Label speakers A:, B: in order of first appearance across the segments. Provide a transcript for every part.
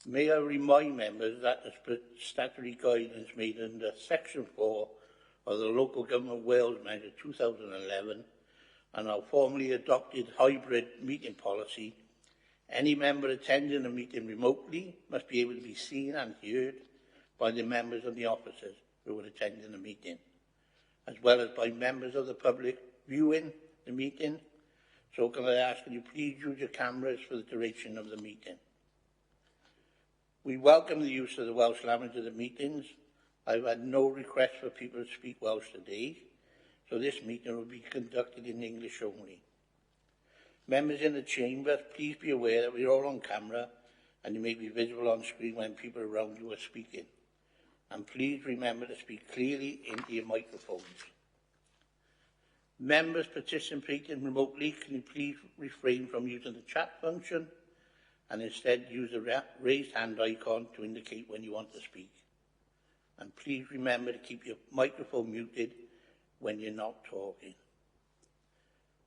A: May I remind members that the statutory guidance made under Section 4 of the Local Government Wales Measure 2011 and our formally adopted hybrid meeting policy, any member attending a meeting remotely must be able to be seen and heard by the members and the officers who are attending the meeting, as well as by members of the public viewing the meeting. So can I ask, can you please use your cameras for the duration of the meeting? We welcome the use of the Welsh language at the meetings. I've had no request for people to speak Welsh today, so this meeting will be conducted in English only. Members in the chamber, please be aware that we're all on camera and you may be visible on screen when people around you are speaking. And please remember to speak clearly into your microphones. Members participating remotely, can you please refrain from using the chat function and instead use the raised hand icon to indicate when you want to speak. And please remember to keep your microphone muted when you're not talking.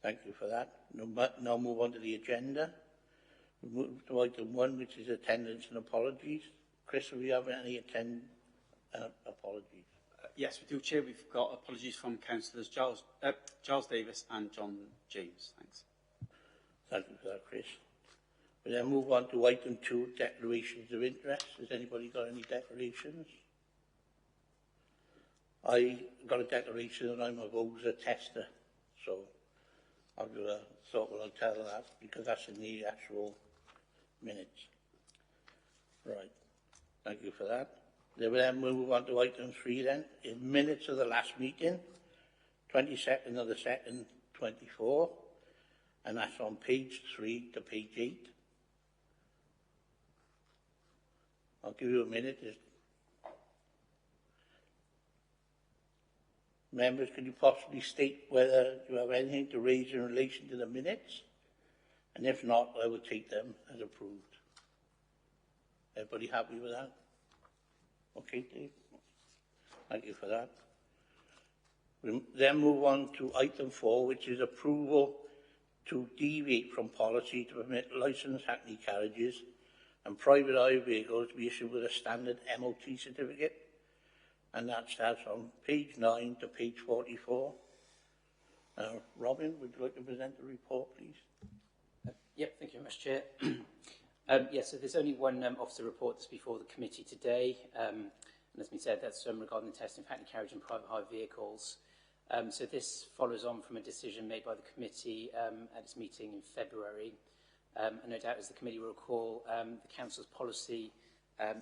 A: Thank you for that. Now move on to the agenda. We move to item 1, which is attendance and apologies. Chris, do we have any apologies?
B: Yes, we do, Chair. We've got apologies from Councillors Giles Davis and John James. Thanks.
A: Thank you for that, Chris. We then move on to item 2, declarations of interest. Has anybody got any declarations? I got a declaration that I'm a VOSA tester, so I'll do a thought I'll tell that because that's in the actual minutes. Right. Thank you for that. Then we then move on to item 3 then. In minutes of the last meeting, 22nd of the 2nd, 24, and that's on page 3 to page 8. I'll give you a minute. Members, could you possibly state whether you have anything to raise in relation to the minutes? And if not, I will take them as approved. Everybody happy with that? Okay, Dave. Thank you for that. We then move on to item 4, which is approval to deviate from policy to permit licensed hackney carriages and private hire vehicles to be issued with a standard MOT certificate. And that starts on page 9 to page 44. Robin, would you like to present the report, please?
C: Yep, thank you very much, Chair. Yes, so there's only one officer report that's before the committee today. And as we said, that's regarding the testing of hackney carriage and private hire vehicles. So this follows on from a decision made by the committee at its meeting in February. And no doubt, as the committee will recall, the council's policy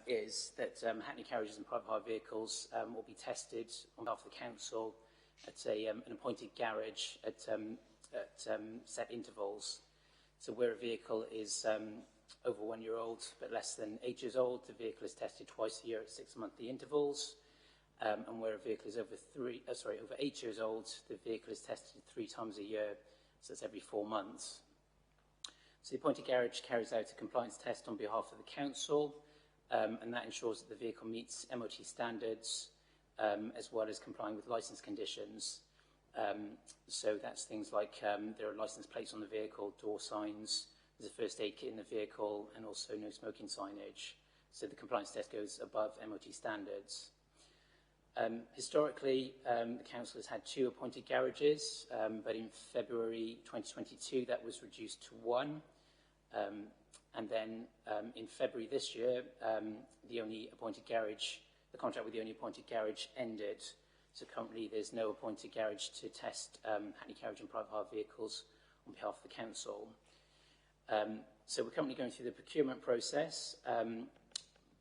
C: is that hackney carriages and private hire vehicles will be tested on behalf of the council at an appointed garage at set intervals. So where a vehicle is over 1 year old but less than 8 years old, the vehicle is tested twice a year at 6-monthly intervals. And where a vehicle is over 8 years old, the vehicle is tested 3 times a year, so that's every 4 months. So the appointed garage carries out a compliance test on behalf of the council, and that ensures that the vehicle meets MOT standards, as well as complying with licence conditions. So that's things like there are licence plates on the vehicle, door signs, there's a first aid kit in the vehicle, and also no smoking signage. So the compliance test goes above MOT standards. Historically, the council has had 2 appointed garages, but in February 2022 that was reduced to 1. And then in February this year, the contract with the only appointed garage ended. So currently there's no appointed garage to test hackney carriage and private hire vehicles on behalf of the council. So we're currently going through the procurement process,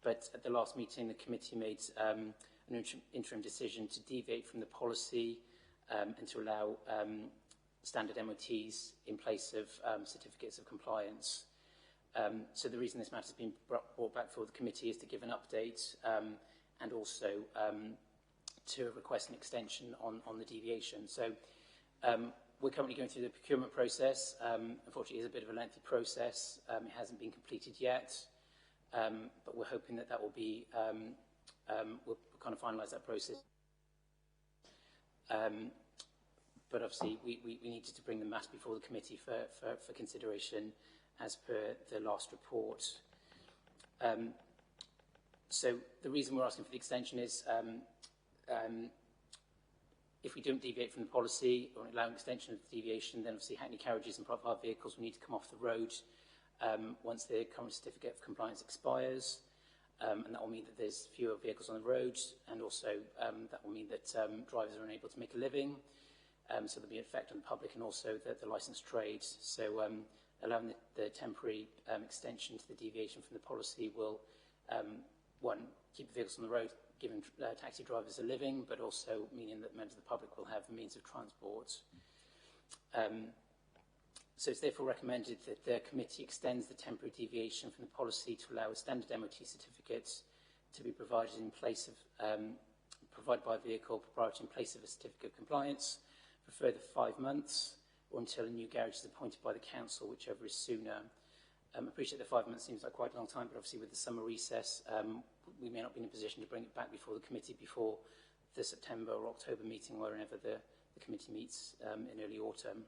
C: but at the last meeting the committee made an interim decision to deviate from the policy and to allow standard MOTs in place of certificates of compliance. So the reason this matter has been brought back for the committee is to give an update and also to request an extension on the deviation. So we're currently going through the procurement process. Unfortunately, it's a bit of a lengthy process. It hasn't been completed yet, but we're hoping that will be, we'll kind of finalise that process. But obviously, we needed to bring the matter before the committee for consideration as per the last report. So the reason we're asking for the extension is if we don't deviate from the policy or allow an extension of the deviation, then obviously Hackney carriages and private hire vehicles will need to come off the road once their current certificate of compliance expires. And that will mean that there's fewer vehicles on the road, and also that will mean that drivers are unable to make a living. So there'll be an effect on the public and also the licensed trade. So allowing the temporary extension to the deviation from the policy will, one, keep the vehicles on the road, giving taxi drivers a living, but also meaning that members of the public will have a means of transport. So it's therefore recommended that the committee extends the temporary deviation from the policy to allow a standard MOT certificate to be provided in place of, provided by a vehicle proprietor in place of a certificate of compliance for a further 5 months, or until a new garage is appointed by the council, whichever is sooner. I appreciate that 5 months seems like quite a long time, but obviously with the summer recess, we may not be in a position to bring it back before the committee before the September or October meeting, or whenever the committee meets in early autumn.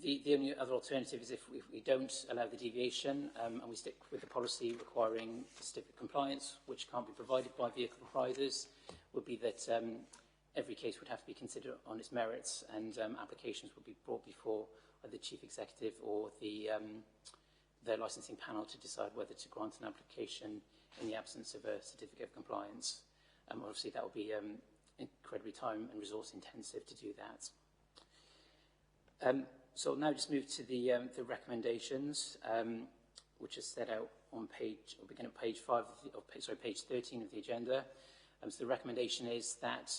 C: The only other alternative is if we don't allow the deviation and we stick with the policy requiring certificate compliance, which can't be provided by vehicle providers, would be that every case would have to be considered on its merits, and applications would be brought before the chief executive or the licensing panel to decide whether to grant an application in the absence of a certificate of compliance. Obviously, that would be incredibly time and resource intensive to do that. So I'll now just move to the recommendations, which is set out on page, or begin at page 13 of the agenda. So the recommendation is that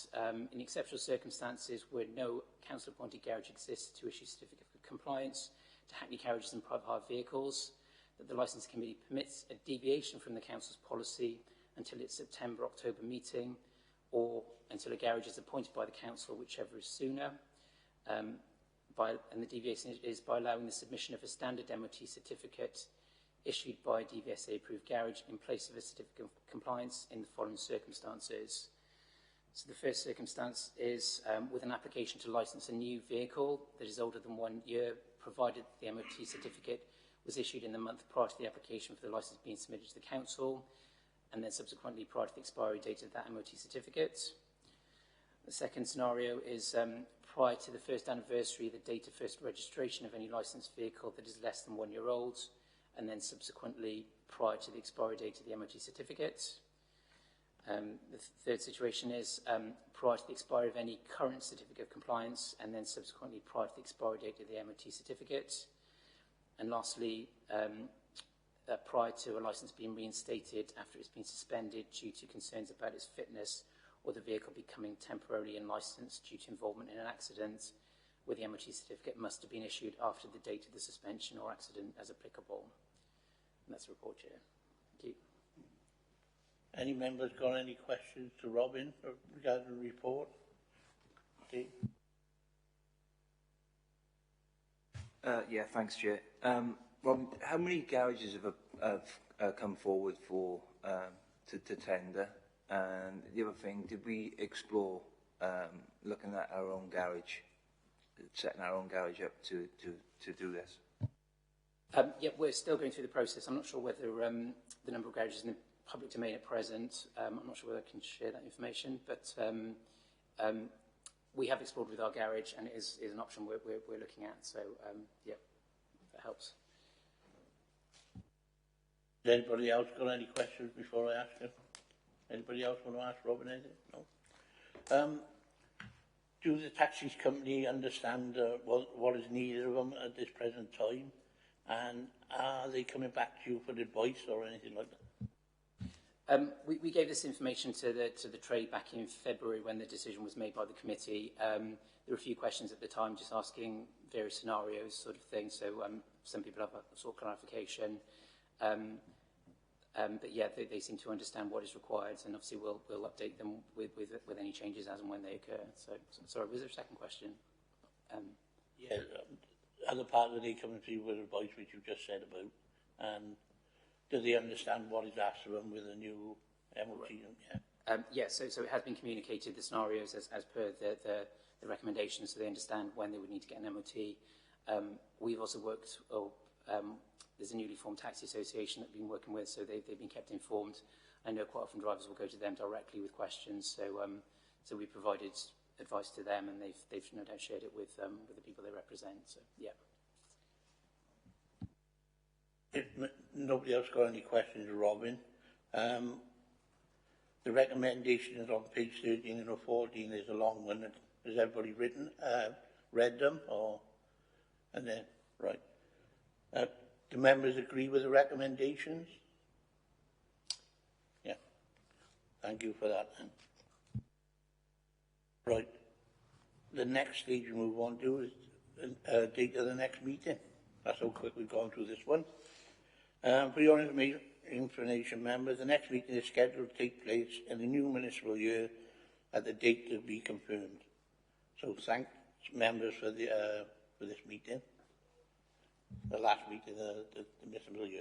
C: in exceptional circumstances where no council-appointed garage exists to issue certificate of compliance to Hackney carriages and private hire vehicles, that the licence committee permits a deviation from the council's policy until its September-October meeting, or until a garage is appointed by the council, whichever is sooner. And the deviation is by allowing the submission of a standard MOT certificate issued by a DVSA-approved garage in place of a certificate of compliance in the following circumstances. So the first circumstance is with an application to licence a new vehicle that is older than 1 year, provided the MOT certificate was issued in the month prior to the application for the licence being submitted to the council, and then subsequently prior to the expiry date of that MOT certificate. The second scenario is prior to the first anniversary, the date of first registration of any licensed vehicle that is less than 1 year old, and then subsequently prior to the expiry date of the MOT certificate. The third situation is prior to the expiry of any current certificate of compliance, and then subsequently prior to the expiry date of the MOT certificate. And lastly, prior to a licence being reinstated after it's been suspended due to concerns about its fitness, or the vehicle becoming temporarily unlicensed due to involvement in an accident, where the MOT certificate must have been issued after the date of the suspension or accident as applicable. And that's the report, Chair. Thank you.
A: Any members got any questions to Robin regarding the report? Okay.
D: Yeah, thanks, Chair. Robin, how many garages have come forward for to tender? And the other thing, did we explore looking at our own garage, setting our own garage up to do this?
C: Yeah, we're still going through the process. I'm not sure whether the number of garages in the public domain at present, I'm not sure whether I can share that information, but we have explored with our garage, and it is an option we're looking at. So, yeah, that helps.
A: Has anybody else got any questions before I ask them? Anybody else want to ask Robin anything? No. Do the taxi company understand what is needed of them at this present time? And are they coming back to you for advice or anything like that?
C: We gave this information to the trade back in February when the decision was made by the committee. There were a few questions at the time, just asking various scenarios, sort of thing. So some people have a sort of clarification. But yeah, they seem to understand what is required, and obviously we'll update them with any changes as and when they occur. So sorry, was there a second question?
A: Yeah, other part of they coming to you with advice which you just said about, and do they understand what is asked of them with a new MOT?
C: Right. Yeah, so it has been communicated, the scenarios as per the recommendations, so they understand when they would need to get an MOT. We've also worked, the there's a newly formed taxi association that we've been working with, so they've been kept informed. I know quite often drivers will go to them directly with questions, so we provided advice to them, and they've no doubt shared it with the people they represent. So yeah.
A: If nobody else got any questions, Robin, the recommendations on page 13 and 14 is a long one. Has everybody read them, or? And then, right. Do members agree with the recommendations? Yeah. Thank you for that, then. Right. The next stage we move on to is date of the next meeting. That's how quick we've gone through this one. For your information, members, the next meeting is scheduled to take place in the new municipal year at the date to be confirmed. So thanks, members, for this meeting, the last meeting of the municipal year.